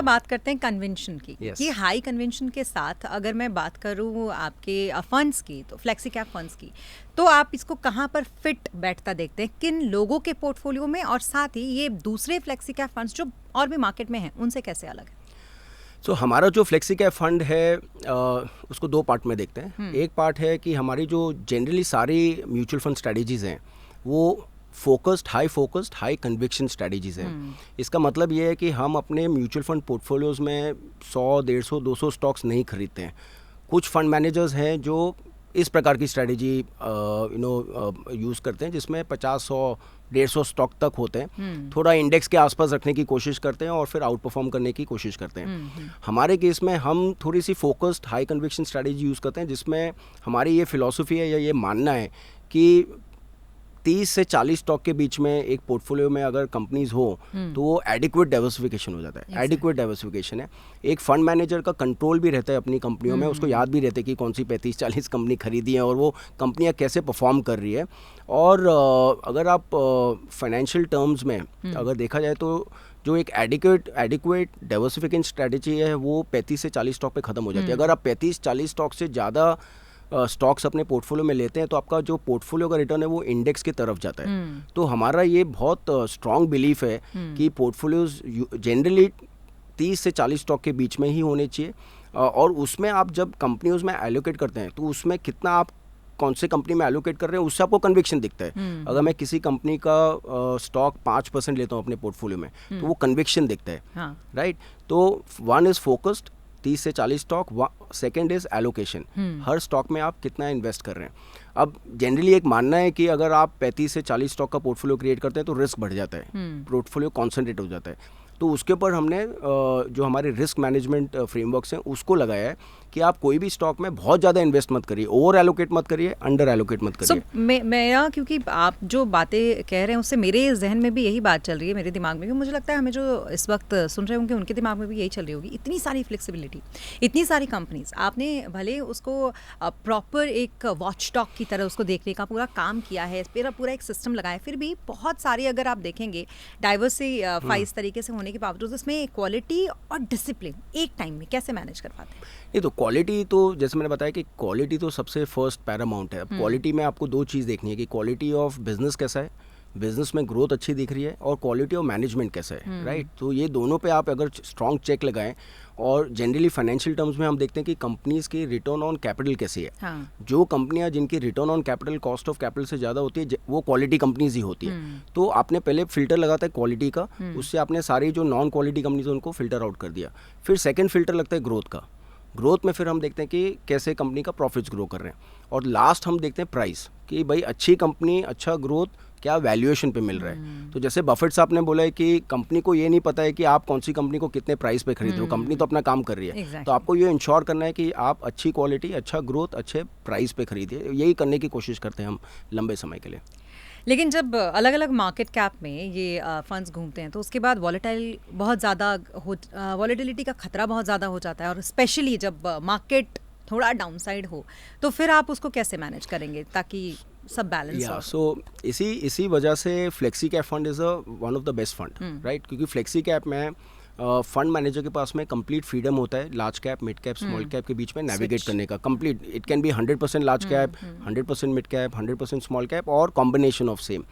बात करते हैं कन्वेंशन की, Yes. कि हाई कन्वेंशन के साथ अगर मैं बात करूँ आपके फंड्स की, तो फ्लेक्सी कैप फंड्स की, तो आप इसको कहाँ पर फिट बैठता देखते हैं, किन लोगों के पोर्टफोलियो में, और साथ ही ये दूसरे फ्लेक्सी कैप फंड्स जो और भी मार्केट में हैं उनसे कैसे अलग है? तो हमारा जो फ्लेक्सी कैप फंड है उसको दो पार्ट में देखते हैं। एक पार्ट है कि हमारी जो जनरली सारी म्यूचुअल फंड स्ट्रेटजीज़ हैं वो फोकस्ड हाई कन्विक्शन स्ट्रेटजीज़ हैं। इसका मतलब ये है कि हम अपने म्यूचुअल फंड पोर्टफोलियोज़ में 100, 150, 200 स्टॉक्स नहीं खरीदते हैं। कुछ फंड मैनेजर्स हैं जो इस प्रकार की स्ट्रेटजी यूज़ करते हैं जिसमें 50, 100, 150 स्टॉक तक होते हैं। थोड़ा इंडेक्स के आसपास रखने की कोशिश करते हैं और फिर आउट परफॉर्म करने की कोशिश करते हैं। हमारे केस में हम थोड़ी सी focused high conviction strategy use करते हैं जिसमें हमारी ये फिलॉसफी है या ये मानना है कि 30 से 40 स्टॉक के बीच में एक पोर्टफोलियो में अगर कंपनीज हो तो वो एडिक्वेट डाइवर्सिफिकेशन हो जाता है। एडिक्वेट डाइवर्सिफिकेशन है। एक फंड मैनेजर का कंट्रोल भी रहता है अपनी कंपनियों में, उसको याद भी रहता है कि कौन सी 35-40 कंपनी खरीदी है और वो कंपनियां कैसे परफॉर्म कर रही है। और अगर आप फाइनेंशियल टर्म्स में अगर देखा जाए तो जो एक एडिक्वेट डाइवर्सिफिकेशन स्ट्रेटजी है वो 35 से 40 स्टॉक पे ख़त्म हो जाती है। अगर आप 35-40 स्टॉक से ज़्यादा स्टॉक्स अपने पोर्टफोलियो में लेते हैं तो आपका जो पोर्टफोलियो का रिटर्न है वो इंडेक्स की तरफ जाता है। तो हमारा ये बहुत स्ट्रॉन्ग बिलीफ है कि पोर्टफोलियोज जनरली 30 से 40 स्टॉक के बीच में ही होने चाहिए। और उसमें आप जब कंपनीज में एलोकेट करते हैं तो उसमें कितना आप कौन से कंपनी में एलोकेट कर रहे हैं उससे आपको कन्विक्शन दिखता है। अगर मैं किसी कंपनी का स्टॉक 5% लेता हूँ अपने पोर्टफोलियो में तो वो कन्विक्शन दिखता है, राइट। तो वन इज़ फोकस्ड 30 से 40 stock, second is allocation, her stock में आप कितना इन्वेस्ट कर रहे हैं। अब जनरली एक मानना है कि अगर आप 35 से 40 स्टॉक का पोर्टफोलियो क्रिएट करते हैं तो रिस्क बढ़ जाता है, पोर्टफोलियो कॉन्सेंट्रेट हो जाता है। तो उसके ऊपर हमने जो हमारे रिस्क मैनेजमेंट फ्रेमवर्क्स हैं उसको लगाया है कि आप कोई भी स्टॉक में बहुत ज़्यादा इन्वेस्ट मत करिए, ओवर एलोकेट मत करिए, अंडर एलोकेट मत करिए। मेरा क्योंकि आप जो बातें कह रहे हैं उससे मेरे जहन में भी यही बात चल रही है, मेरे दिमाग में भी। मुझे लगता है हमें जो इस वक्त सुन रहे होंगे उनके दिमाग में भी यही चल रही होगी। इतनी सारी फ्लेक्सिबिलिटी, इतनी सारी कंपनीज, आपने भले उसको प्रॉपर एक वॉच डॉग की तरह उसको देखने का पूरा काम किया है, पूरा एक सिस्टम लगाया, फिर भी बहुत सारी अगर आप देखेंगे डाइवर्सिफाइज तरीके से होने के बावजूद इसमें क्वालिटी और डिसिप्लिन एक टाइम में कैसे मैनेज कर पाते हैं? नहीं, तो क्वालिटी तो जैसे मैंने बताया कि क्वालिटी तो सबसे फर्स्ट पैरामाउंट है। अब क्वालिटी में आपको दो चीज़ देखनी है कि क्वालिटी ऑफ बिजनेस कैसा है, बिजनेस में ग्रोथ अच्छी दिख रही है, और क्वालिटी ऑफ मैनेजमेंट कैसा है, राइट। तो ये दोनों पे आप अगर स्ट्रॉन्ग चेक लगाएं, और जनरली फाइनेंशियल टर्म्स में हम देखते हैं कि कंपनीज की रिटर्न ऑन कैपिटल कैसी है। जो कंपनियां जिनकी return on capital cost of capital से ज़्यादा होती है वो क्वालिटी कंपनीज ही होती है। तो आपने पहले फिल्टर लगाता है क्वालिटी का, उससे आपने सारी जो नॉन क्वालिटी कंपनीज उनको फिल्टर आउट कर दिया। फिर सेकेंड फिल्टर लगता है ग्रोथ का। ग्रोथ में फिर हम देखते हैं कि कैसे कंपनी का प्रॉफिट्स ग्रो कर रहे हैं, और लास्ट हम देखते हैं प्राइस, कि भाई अच्छी कंपनी, अच्छा ग्रोथ क्या वैल्यूएशन पे मिल रहा है। तो जैसे बफेट साहब ने बोला है कि कंपनी को ये नहीं पता है कि आप कौन सी कंपनी को कितने प्राइस पे खरीद रहे हो, कंपनी तो अपना काम कर रही है। तो आपको ये इंश्योर करना है कि आप अच्छी क्वालिटी, अच्छा ग्रोथ, अच्छे प्राइस पे खरीदिए। यही करने की कोशिश करते हैं हम लंबे समय के लिए। लेकिन जब अलग अलग मार्केट कैप में ये फंड्स घूमते हैं तो उसके बाद वॉलेटिलिटी का खतरा बहुत ज़्यादा हो जाता है, और स्पेशली जब मार्केट थोड़ा डाउनसाइड हो तो फिर आप उसको कैसे मैनेज करेंगे ताकि सब बैलेंस हो? सो इसी वजह से flexi cap fund is one of the best fund, right. क्योंकि फ्लेक्सी कैप में फंड मैनेजर के पास में कंप्लीट फ्रीडम होता है large cap, mid cap, small cap के बीच में नेविगेट करने का। Complete, it can be 100% large cap, 100% mid cap, 100% small cap, और combination of same.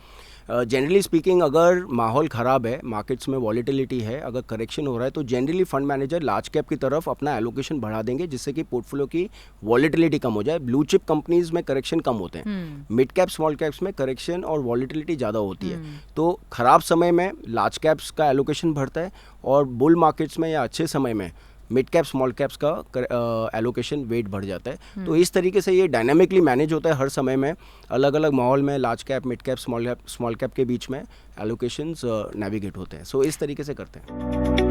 Generally speaking अगर माहौल ख़राब है, मार्केट्स में वॉलेटिलिटी है, अगर करेक्शन हो रहा है, तो generally fund manager large cap की तरफ अपना एलोकेशन बढ़ा देंगे जिससे कि पोर्टफोलियो की वॉलेटिलिटी कम हो जाए। ब्लू चिप कंपनीज में करेक्शन कम होते हैं, मिड कैप, स्मॉल कैप्स में करेक्शन और वॉलेटिलिटी ज़्यादा होती है। तो ख़राब समय में लार्ज कैप्स का एलोकेशन बढ़ता है, और बुल मार्केट्स में या अच्छे समय में मिड कैप, स्मॉल कैप्स का एलोकेशन वेट बढ़ जाता है। तो इस तरीके से ये डायनामिकली मैनेज होता है हर समय में, अलग अलग माहौल में large cap, mid cap, small cap के बीच में एलोकेशंस नेविगेट होते हैं। सो इस तरीके से करते हैं।